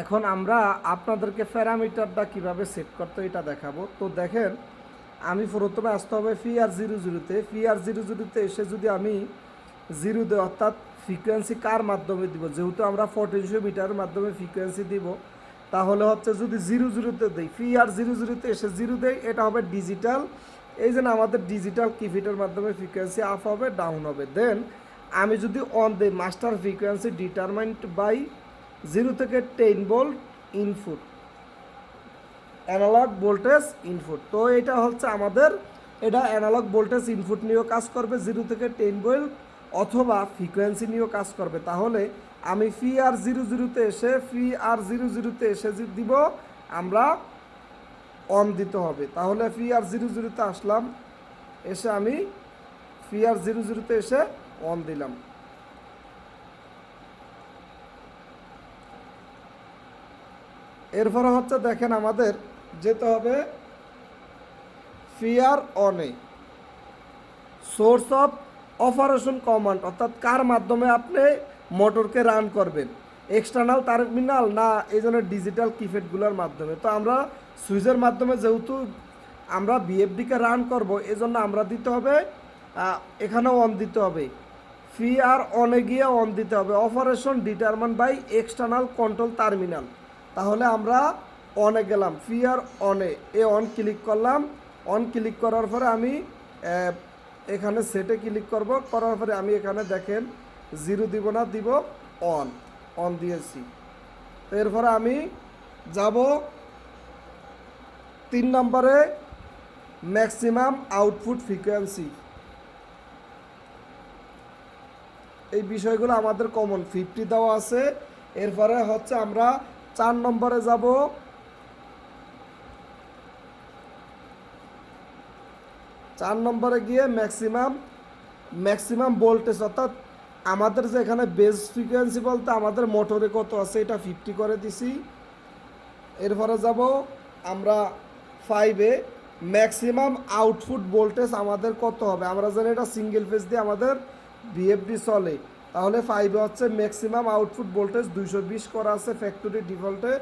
এখন আমরা আপনাদেরকে প্যারামিটারটা কিভাবে সেট করতে এটা দেখাবো। তো দেখেন, আমি প্রথমে আসতে হবে PR00-তে। PR00-তে এসে যদি আমি জিরো দিই, অর্থাৎ ফ্রিকোয়েন্সি কার মাধ্যমে দিব, যেহেতু আমরা পটেনশিওমিটারের মাধ্যমে ফ্রিকোয়েন্সি দিব, তাহলে হচ্ছে যদি 00-তে দিই, PR00-তে এসে জিরো দেই, এটা হবে ডিজিটাল। এই জন্য আমাদের ডিজিটাল কিফিটের মাধ্যমে ফ্রিকোয়েন্সি আপ হবে, ডাউন হবে। দেন আমি যদি অন দিই, মাস্টার ফ্রিকোয়েন্সি ডিটারমাইন্ড বাই 0 থেকে 10 volt input, analogue voltage input. তো এটা হচ্ছে আমাদের, এটা অ্যানালগ ভোল্টেজ ইনপুট নিয়েও কাজ করবে 0 থেকে 10 ভোল্ট, অথবা ফ্রিকোয়েন্সি নিয়েও কাজ করবে। তাহলে আমি PR00-তে এসে দিব, আমরা অন দিতে হবে। তাহলে PR00-তে আসলাম, এসে আমি PR00-তে এসে অন দিলাম। এরপরে হচ্ছে দেখেন, আমাদের যেতে হবে PR অনে, সোর্স অফ অপারেশন কমান্ড, অর্থাৎ কার মাধ্যমে আপনি মোটরকে রান করবেন, এক্সটার্নাল টার্মিনাল না এই জন্য ডিজিটাল কিপ্যাডগুলোর মাধ্যমে। তো আমরা সুইচের মাধ্যমে যেহেতু আমরা বিএফডিকে রান করব, এজন্য আমরা দিতে হবে এখানেও অন দিতে হবে, PR অনে গিয়ে অন দিতে হবে, operation determine by external control terminal. তাহলে আমরা অনে গেলাম, PR অনে, অন ক্লিক করলাম। অন ক্লিক করার পরে আমি এখানে সেটে ক্লিক করব, করার পরে আমি এখানে দেখেন জিরো দিব না, দিব অন দিয়েছি। তো এরপরে আমি যাব 3 নম্বরে, ম্যাক্সিমাম আউটপুট ফ্রিকোয়েন্সি। এই বিষয়গুলো আমাদের কমন 50 দেওয়া আছে। এরপরে হচ্ছে আমরা 4 নম্বরে যাব, 4 নম্বরে গিয়ে ম্যাক্সিমাম ভোল্টেজ, অর্থাৎ আমাদের যে এখানে বেস ফ্রিকোয়েন্সি বলতে আমাদের মোটরে কত আছে এটা 50 করে দিছি। এরপরে যাব আমরা 5-এ, ম্যাক্সিমাম আউটপুট ভোল্টেজ আমাদের কত হবে। আমরা জানি এটা সিঙ্গেল ফেজ দিয়ে আমাদের বিএফডি চলে, তাহলে 5-এ হচ্ছে ম্যাক্সিমাম আউটপুট ভোল্টেজ 220 করা আছে, ফ্যাক্টরি ডিফল্টে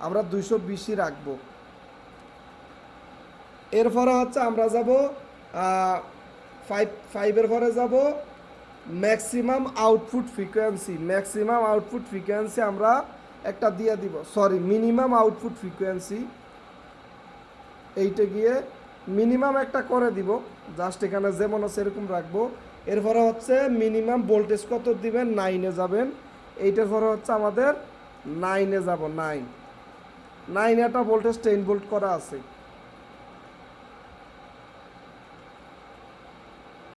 আমরা 220ই রাখবো। এরপরে হচ্ছে আমরা যাব 5-এর পরে যাব ম্যাক্সিমাম আউটপুট ফ্রিকোয়েন্সি আমরা একটা দিয়ে দিব, সরি মিনিমাম আউটপুট ফ্রিকোয়েন্সি, এইটা গিয়ে মিনিমাম একটা করে দিব, জাস্ট এখানে যেমন আছে এরকম রাখবো। এরপরে হচ্ছে মিনিমাম ভোল্টেজ কত দিবেন, 9-এ যাবেন। এইটার পরে হচ্ছে আমাদের 9-এ যাব, 9 একটা ভোল্টেজ 10 ভোল্ট করা আছে।